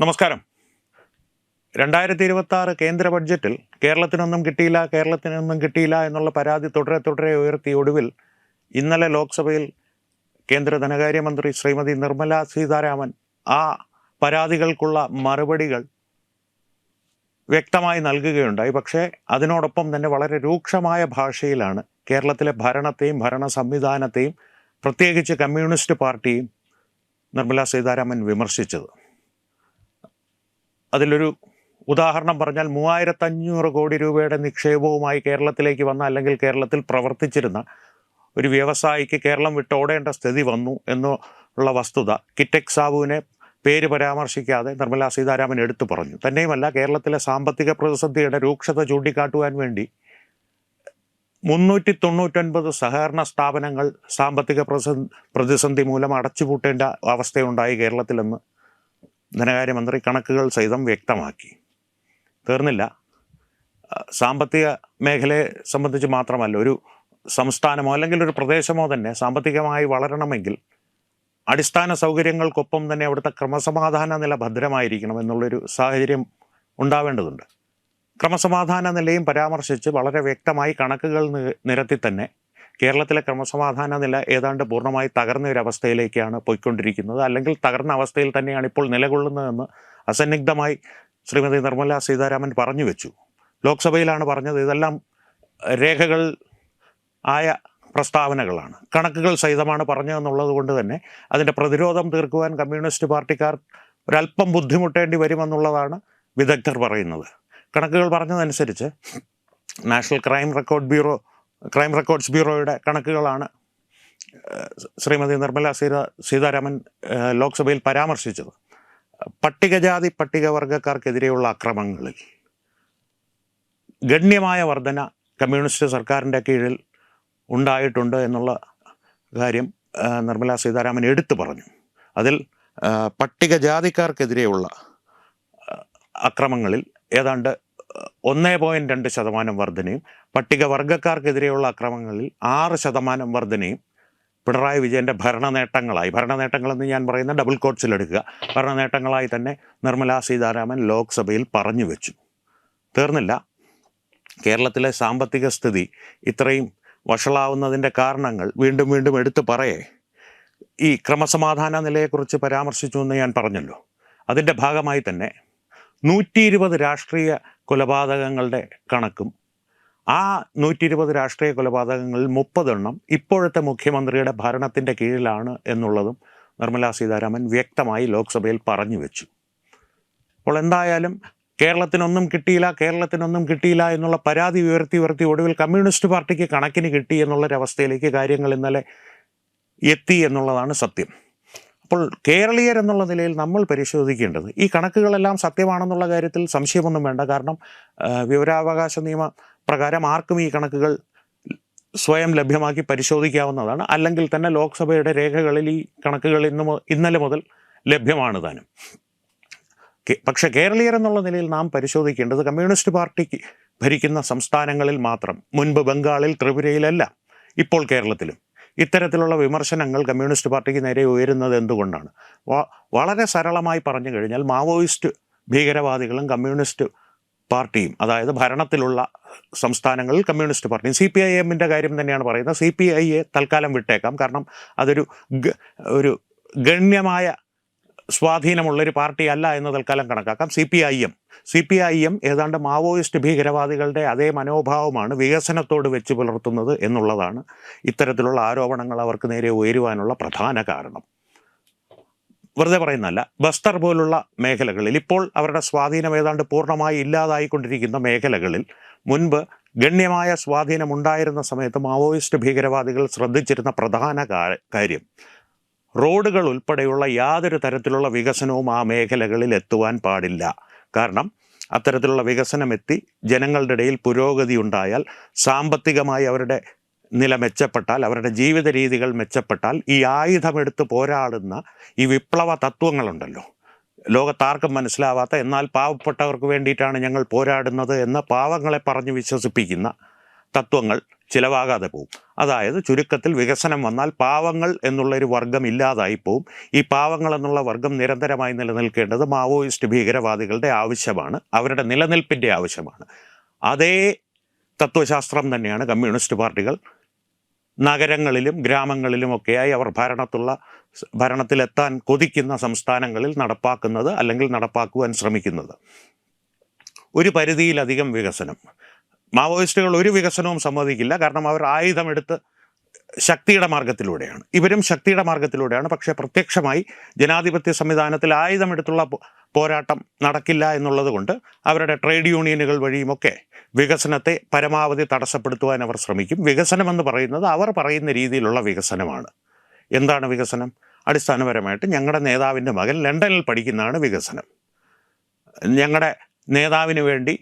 നമസ്കാരം. 2026 കേന്ദ്ര ബഡ്ജറ്റിൽ കേരളത്തിനൊന്നും കിട്ടിയില്ല എന്നുള്ള പരാതി തുടരെ ഉയർത്തി ഒടുവിൽ ഇന്നലെ ലോക്സഭയിൽ കേന്ദ്ര ധനകാര്യമന്ത്രി ശ്രീമതി നിർമ്മല സീതാരാമൻ ആ പരാതികൾക്കുള്ള മറുപടികൾ വ്യക്തമായി നൽകുകയുണ്ടായി. പക്ഷേ അതിനോടൊപ്പം തന്നെ വളരെ രൂക്ഷമായ ഭാഷയിലാണ് കേരളത്തിലെ ഭരണത്തെയും ഭരണ സംവിധാനത്തെയും പ്രത്യേകിച്ച് കമ്മ്യൂണിസ്റ്റ് പാർട്ടിയും നിർമ്മല സീതാരാമൻ വിമർശിച്ചത്. അതിലൊരു ഉദാഹരണം പറഞ്ഞാൽ 3500 കോടി രൂപയുടെ നിക്ഷേപവുമായി കേരളത്തിലേക്ക് വന്ന അല്ലെങ്കിൽ കേരളത്തിൽ പ്രവർത്തിച്ചിരുന്ന ഒരു വ്യവസായിക്ക് കേരളം വിട്ടോടേണ്ട സ്ഥിതി വന്നു എന്നുള്ള വസ്തുത കിറ്റെക് സാബുവിനെ പേര് പരാമർശിക്കാതെ നിർമ്മല സീതാരാമൻ എടുത്തു പറഞ്ഞു. തന്നെയുമല്ല, കേരളത്തിലെ സാമ്പത്തിക പ്രതിസന്ധിയുടെ രൂക്ഷത ചൂണ്ടിക്കാട്ടുവാൻ വേണ്ടി 399 സഹകരണ സ്ഥാപനങ്ങൾ സാമ്പത്തിക പ്രതിസന്ധി മൂലം അടച്ചുപൂട്ടേണ്ട അവസ്ഥയുണ്ടായി കേരളത്തിലെന്ന് ധനകാര്യമന്ത്രി കണക്കുകൾ സഹിതം വ്യക്തമാക്കി. തീർന്നില്ല. സാമ്പത്തിക മേഖലയെ സംബന്ധിച്ച് മാത്രമല്ല, ഒരു സംസ്ഥാനമോ അല്ലെങ്കിൽ ഒരു പ്രദേശമോ തന്നെ സാമ്പത്തികമായി വളരണമെങ്കിൽ അടിസ്ഥാന സൗകര്യങ്ങൾക്കൊപ്പം തന്നെ അവിടുത്തെ ക്രമസമാധാന നില ഭദ്രമായിരിക്കണം എന്നുള്ളൊരു സാഹചര്യം ഉണ്ടാവേണ്ടതുണ്ട്. ക്രമസമാധാന നിലയും പരാമർശിച്ച് വളരെ വ്യക്തമായി കണക്കുകൾ നിരത്തി തന്നെ കേരളത്തിലെ ക്രമസമാധാന നില ഏതാണ്ട് പൂർണ്ണമായി തകർന്ന ഒരു അവസ്ഥയിലേക്കാണ് പോയിക്കൊണ്ടിരിക്കുന്നത്, അല്ലെങ്കിൽ തകർന്ന അവസ്ഥയിൽ തന്നെയാണ് ഇപ്പോൾ നിലകൊള്ളുന്നതെന്ന് അസന്നിഗ്ധമായി ശ്രീമതി നിർമ്മല സീതാരാമൻ പറഞ്ഞു വെച്ചു. ലോക്സഭയിലാണ് പറഞ്ഞത്. ഇതെല്ലാം രേഖകൾ ആയ പ്രസ്താവനകളാണ്, കണക്കുകൾ സഹിതമാണ് പറഞ്ഞതെന്നുള്ളത് കൊണ്ട് തന്നെ അതിൻ്റെ പ്രതിരോധം തീർക്കുവാൻ കമ്മ്യൂണിസ്റ്റ് പാർട്ടിക്കാർ ഒരല്പം ബുദ്ധിമുട്ടേണ്ടി വരുമെന്നുള്ളതാണ് വിദഗ്ധർ പറയുന്നത്. കണക്കുകൾ പറഞ്ഞതനുസരിച്ച് നാഷണൽ ക്രൈം റെക്കോർഡ്സ് ബ്യൂറോയുടെ കണക്കുകളാണ് ശ്രീമതി നിർമ്മല സീതാരാമൻ ലോക്സഭയിൽ പരാമർശിച്ചത്. പട്ടികജാതി പട്ടികവർഗക്കാർക്കെതിരെയുള്ള അക്രമങ്ങളിൽ ഗണ്യമായ വർധന കമ്മ്യൂണിസ്റ്റ് സർക്കാരിൻ്റെ കീഴിൽ ഉണ്ടായിട്ടുണ്ട് എന്നുള്ള കാര്യം നിർമ്മല സീതാരാമൻ എടുത്തു പറഞ്ഞു. അതിൽ പട്ടികജാതിക്കാർക്കെതിരെയുള്ള അക്രമങ്ങളിൽ ഏതാണ്ട് 1.2% വർധനയും പട്ടികവർഗക്കാർക്കെതിരെയുള്ള അക്രമങ്ങളിൽ 6% വർധനയും പിണറായി വിജയൻ്റെ ഭരണനേട്ടങ്ങളെന്ന് ഞാൻ പറയുന്ന ഡബിൾ കോട്ട്സിലെടുക്കുക, ഭരണനേട്ടങ്ങളായി തന്നെ നിർമ്മല സീതാരാമൻ ലോക്സഭയിൽ പറഞ്ഞു വെച്ചു. തീർന്നില്ല. കേരളത്തിലെ സാമ്പത്തിക സ്ഥിതി ഇത്രയും വഷളാവുന്നതിൻ്റെ കാരണങ്ങൾ വീണ്ടും എടുത്തു പറയേ ഈ ക്രമസമാധാന നിലയെക്കുറിച്ച് പരാമർശിച്ചു എന്ന് ഞാൻ പറഞ്ഞല്ലോ. അതിൻ്റെ ഭാഗമായി തന്നെ 120 രാഷ്ട്രീയ കൊലപാതകങ്ങളുടെ കണക്കും ആ 120 രാഷ്ട്രീയ കൊലപാതകങ്ങളിൽ 30 എണ്ണം ഇപ്പോഴത്തെ മുഖ്യമന്ത്രിയുടെ ഭരണത്തിൻ്റെ കീഴിലാണ് എന്നുള്ളതും നിർമ്മല സീതാരാമൻ വ്യക്തമായി ലോക്സഭയിൽ പറഞ്ഞു വെച്ചു. അപ്പോൾ എന്തായാലും കേരളത്തിനൊന്നും കിട്ടിയില്ല എന്നുള്ള പരാതി ഉയർത്തി ഒടുവിൽ കമ്മ്യൂണിസ്റ്റ് പാർട്ടിക്ക് കണക്കിന് കിട്ടി എന്നുള്ളൊരവസ്ഥയിലേക്ക് കാര്യങ്ങൾ ഇന്നലെ എത്തി എന്നുള്ളതാണ് സത്യം. അപ്പോൾ കേരളീയർ എന്നുള്ള നിലയിൽ നമ്മൾ പരിശോധിക്കേണ്ടത് ഈ കണക്കുകളെല്ലാം സത്യമാണെന്നുള്ള കാര്യത്തിൽ സംശയമൊന്നും വേണ്ട. കാരണം വിവരാവകാശ നിയമ പ്രകാരം ആർക്കും ഈ കണക്കുകൾ സ്വയം ലഭ്യമാക്കി പരിശോധിക്കാവുന്നതാണ്. അല്ലെങ്കിൽ തന്നെ ലോക്സഭയുടെ രേഖകളിൽ ഈ കണക്കുകൾ ഇന്നലെ മുതൽ ലഭ്യമാണ് താനും. പക്ഷേ കേരളീയർ എന്നുള്ള നിലയിൽ നാം പരിശോധിക്കേണ്ടത് കമ്മ്യൂണിസ്റ്റ് പാർട്ടിക്ക് ഭരിക്കുന്ന സംസ്ഥാനങ്ങളിൽ മാത്രം, മുൻപ് ബംഗാളിൽ, ത്രിപുരയിലല്ല, ഇപ്പോൾ കേരളത്തിലും ഇത്തരത്തിലുള്ള വിമർശനങ്ങൾ കമ്മ്യൂണിസ്റ്റ് പാർട്ടിക്ക് നേരെ ഉയരുന്നത് എന്തുകൊണ്ടാണ്? വളരെ സരളമായി പറഞ്ഞു കഴിഞ്ഞാൽ മാവോയിസ്റ്റ് ഭീകരവാദികളും കമ്മ്യൂണിസ്റ്റ് പാർട്ടിയും, അതായത് ഭരണത്തിലുള്ള സംസ്ഥാനങ്ങളിൽ കമ്മ്യൂണിസ്റ്റ് പാർട്ടിയും, CPIMൻ്റെ കാര്യം തന്നെയാണ് പറയുന്നത്. CPIയെ തൽക്കാലം വിട്ടേക്കാം, കാരണം അതൊരു ഗണ്യമായ സ്വാധീനമുള്ളൊരു പാർട്ടിയല്ല എന്ന് തൽക്കാലം കണക്കാക്കാം. CPIM ഏതാണ്ട് മാവോയിസ്റ്റ് ഭീകരവാദികളുടെ അതേ മനോഭാവമാണ് വികസനത്തോട് വെച്ച് പുലർത്തുന്നത് എന്നുള്ളതാണ് ഇത്തരത്തിലുള്ള ആരോപണങ്ങൾ അവർക്ക് നേരെ ഉയരുവാനുള്ള പ്രധാന കാരണം. വെറുതെ പറയുന്നതല്ല. ബസ്തർ പോലുള്ള മേഖലകളിൽ ഇപ്പോൾ അവരുടെ സ്വാധീനം ഏതാണ്ട് പൂർണ്ണമായി ഇല്ലാതായിക്കൊണ്ടിരിക്കുന്ന മേഖലകളിൽ മുൻപ് ഗണ്യമായ സ്വാധീനമുണ്ടായിരുന്ന സമയത്ത് മാവോയിസ്റ്റ് ഭീകരവാദികൾ ശ്രദ്ധിച്ചിരുന്ന പ്രധാന കാര്യം റോഡുകൾ ഉൾപ്പെടെയുള്ള യാതൊരു തരത്തിലുള്ള വികസനവും ആ മേഖലകളിൽ എത്തുവാൻ പാടില്ല. കാരണം അത്തരത്തിലുള്ള വികസനം എത്തി ജനങ്ങളുടെ ഇടയിൽ പുരോഗതി ഉണ്ടായാൽ, സാമ്പത്തികമായി അവരുടെ നില മെച്ചപ്പെട്ടാൽ, അവരുടെ ജീവിത രീതികൾ മെച്ചപ്പെട്ടാൽ, ഈ ആയുധമെടുത്ത് പോരാടുന്ന ഈ വിപ്ലവ തത്വങ്ങളുണ്ടല്ലോ, ലോകത്താർക്കും മനസ്സിലാവാത്ത എന്നാൽ പാവപ്പെട്ടവർക്ക് വേണ്ടിയിട്ടാണ് ഞങ്ങൾ പോരാടുന്നത് എന്ന് പാവങ്ങളെ പറഞ്ഞ് വിശ്വസിപ്പിക്കുന്ന തത്വങ്ങൾ ചിലവാകാതെ പോവും. അതായത് ചുരുക്കത്തിൽ വികസനം വന്നാൽ പാവങ്ങൾ എന്നുള്ളൊരു വർഗം ഇല്ലാതായി പോവും. ഈ പാവങ്ങൾ എന്നുള്ള വർഗം നിരന്തരമായി നിലനിൽക്കേണ്ടത് മാവോയിസ്റ്റ് ഭീകരവാദികളുടെ ആവശ്യമാണ്, അവരുടെ നിലനിൽപ്പിൻ്റെ ആവശ്യമാണ്. അതേ തത്വശാസ്ത്രം തന്നെയാണ് കമ്മ്യൂണിസ്റ്റ് പാർട്ടികൾ നഗരങ്ങളിലും ഗ്രാമങ്ങളിലുമൊക്കെയായി അവർ ഭരണത്തിലെത്താൻ കൊതിക്കുന്ന സംസ്ഥാനങ്ങളിൽ നടപ്പാക്കുന്നത്, അല്ലെങ്കിൽ നടപ്പാക്കുവാൻ ശ്രമിക്കുന്നത്. ഒരു പരിധിയിലധികം വികസനം. മാവോയിസ്റ്റുകൾ ഒരു വികസനവും സമ്മതിക്കില്ല, കാരണം അവർ ആയുധമെടുത്ത് ശക്തിയുടെ മാർഗത്തിലൂടെയാണ്, ഇവരും ശക്തിയുടെ മാർഗത്തിലൂടെയാണ്. പക്ഷേ പ്രത്യക്ഷമായി ജനാധിപത്യ സംവിധാനത്തിൽ ആയുധമെടുത്തുള്ള പോരാട്ടം നടക്കില്ല എന്നുള്ളത് കൊണ്ട് അവരുടെ ട്രേഡ് യൂണിയനുകൾ വഴിയുമൊക്കെ വികസനത്തെ പരമാവധി തടസ്സപ്പെടുത്തുവാൻ അവർ ശ്രമിക്കും. വികസനമെന്ന് പറയുന്നത് അവർ പറയുന്ന രീതിയിലുള്ള വികസനമാണ്. എന്താണ് വികസനം? അടിസ്ഥാനപരമായിട്ട് ഞങ്ങളുടെ നേതാവിൻ്റെ മകൻ ലണ്ടനിൽ പഠിക്കുന്നതാണ് വികസനം. ഞങ്ങളുടെ നേതാവിന് വേണ്ടി,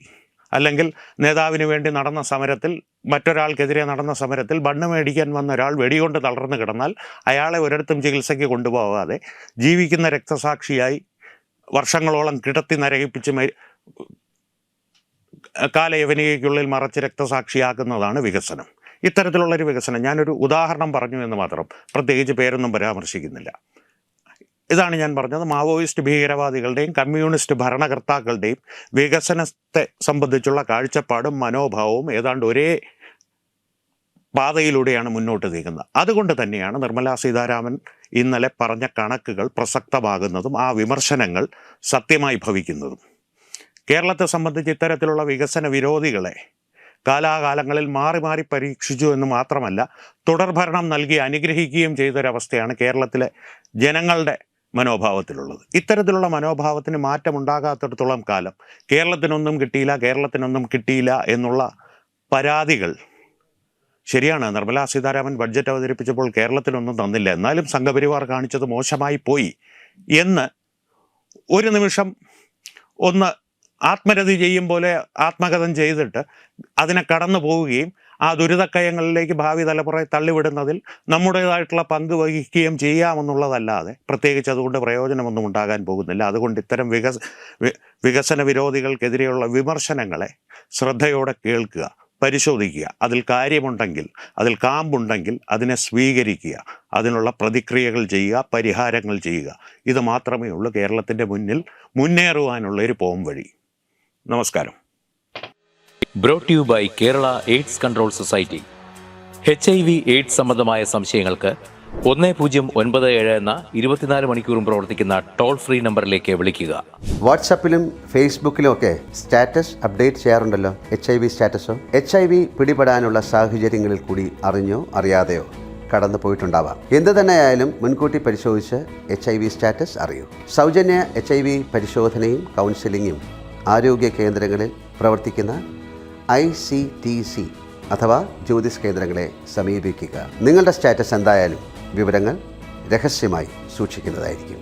അല്ലെങ്കിൽ നേതാവിന് വേണ്ടി നടന്ന സമരത്തിൽ, മറ്റൊരാൾക്കെതിരെ നടന്ന സമരത്തിൽ ബണ്ണ് മേടിക്കാൻ വന്ന ഒരാൾ വെടികൊണ്ട് തളർന്നു കിടന്നാൽ അയാളെ ഒരിടത്തും ചികിത്സയ്ക്ക് കൊണ്ടുപോകാതെ ജീവിക്കുന്ന രക്തസാക്ഷിയായി വർഷങ്ങളോളം കിടത്തി നരകിപ്പിച്ച് കാലയവനികയ്ക്കുള്ളിൽ മറച്ച് രക്തസാക്ഷിയാക്കുന്നതാണ് വികസനം. ഇത്തരത്തിലുള്ളൊരു വികസനം, ഞാനൊരു ഉദാഹരണം പറഞ്ഞു എന്ന് മാത്രം, പ്രത്യേകിച്ച് പേരൊന്നും പരാമർശിക്കുന്നില്ല. ഇതാണ് ഞാൻ പറഞ്ഞത്. മാവോയിസ്റ്റ് ഭീകരവാദികളുടെയും കമ്മ്യൂണിസ്റ്റ് ഭരണകർത്താക്കളുടെയും വികസനത്തെ സംബന്ധിച്ചുള്ള കാഴ്ചപ്പാടും മനോഭാവവും ഏതാണ്ട് ഒരേ പാതയിലൂടെയാണ് മുന്നോട്ട് നീങ്ങുന്നത്. അതുകൊണ്ട് തന്നെയാണ് നിർമ്മലാ സീതാരാമൻ ഇന്നലെ പറഞ്ഞ കണക്കുകൾ പ്രസക്തമാകുന്നതും ആ വിമർശനങ്ങൾ സത്യമായി ഭവിക്കുന്നതും. കേരളത്തെ സംബന്ധിച്ച് ഇത്തരത്തിലുള്ള വികസന വിരോധികളെ കാലാകാലങ്ങളിൽ മാറി മാറി പരീക്ഷിച്ചു എന്ന് മാത്രമല്ല, തുടർഭരണം നൽകി അനുഗ്രഹിക്കുകയും ചെയ്തൊരവസ്ഥയാണ് കേരളത്തിലെ ജനങ്ങളുടെ മനോഭാവത്തിലുള്ളത്. ഇത്തരത്തിലുള്ള മനോഭാവത്തിന് മാറ്റമുണ്ടാകാത്തിടത്തോളം കാലം കേരളത്തിനൊന്നും കിട്ടിയില്ല എന്നുള്ള പരാതികൾ ശരിയാണ്. നിർമ്മലാ സീതാരാമൻ ബഡ്ജറ്റ് അവതരിപ്പിച്ചപ്പോൾ കേരളത്തിനൊന്നും തന്നില്ല, എന്നാലും സംഘപരിവാർ കാണിച്ചത് മോശമായി പോയി എന്ന് ഒരു നിമിഷം ഒന്ന് ആത്മരതി ചെയ്യും പോലെ ആത്മകഥം ചെയ്തിട്ട് അതിനെ കടന്നു പോവുകയും ആ ദുരിതക്കയങ്ങളിലേക്ക് ഭാവി തലമുറയെ തള്ളിവിടുന്നതിൽ നമ്മുടേതായിട്ടുള്ള പങ്ക് വഹിക്കുകയും ചെയ്യാമെന്നുള്ളതല്ലാതെ പ്രത്യേകിച്ച് അതുകൊണ്ട് പ്രയോജനമൊന്നും ഉണ്ടാകാൻ പോകുന്നില്ല. അതുകൊണ്ട് ഇത്തരം വികസന വിരോധികൾക്കെതിരെയുള്ള വിമർശനങ്ങളെ ശ്രദ്ധയോടെ കേൾക്കുക, പരിശോധിക്കുക. അതിൽ കാര്യമുണ്ടെങ്കിൽ, അതിൽ കാമ്പുണ്ടെങ്കിൽ അതിനെ സ്വീകരിക്കുക, അതിനുള്ള പ്രതിക്രിയകൾ ചെയ്യുക, പരിഹാരങ്ങൾ ചെയ്യുക. ഇത് മാത്രമേ ഉള്ളൂ കേരളത്തിൻ്റെ മുന്നിൽ മുന്നേറുവാനുള്ള ഒരു പോം വഴി. നമസ്കാരം. Brought you by Kerala AIDS control society. HIV AIDS സംബന്ധമായ സംശയങ്ങൾക്ക് 1097 എന്ന 24 മണിക്കൂറും പ്രവർത്തിക്കുന്ന ടോൾ ഫ്രീ നമ്പറിലേക്ക് വിളിക്കുക. വാട്സാപ്പിലും ഫേസ്ബുക്കിലും ഒക്കെ സ്റ്റാറ്റസ് അപ്ഡേറ്റ് ചെയ്യാറുണ്ടല്ലോ, HIV സ്റ്റാറ്റസോ. HIV പിടിപെടാനുള്ള സാഹചര്യങ്ങളിൽ കൂടി അറിഞ്ഞോ അറിയാതെയോ കടന്നു പോയിട്ടുണ്ടാവാം. എന്ത് തന്നെയായാലും മുൻകൂട്ടി പരിശോധിച്ച് HIV സ്റ്റാറ്റസ് അറിയൂ. സൗജന്യ HIV പരിശോധനയും കൗൺസിലിങ്ങും ആരോഗ്യ കേന്ദ്രങ്ങളിൽ പ്രവർത്തിക്കുന്ന ICTC അഥവാ ജ്യോതിസ് കേന്ദ്രങ്ങളെ സമീപിക്കുക. നിങ്ങളുടെ സ്റ്റാറ്റസ് എന്തായാലും വിവരങ്ങൾ രഹസ്യമായി സൂക്ഷിക്കുന്നതായിരിക്കും.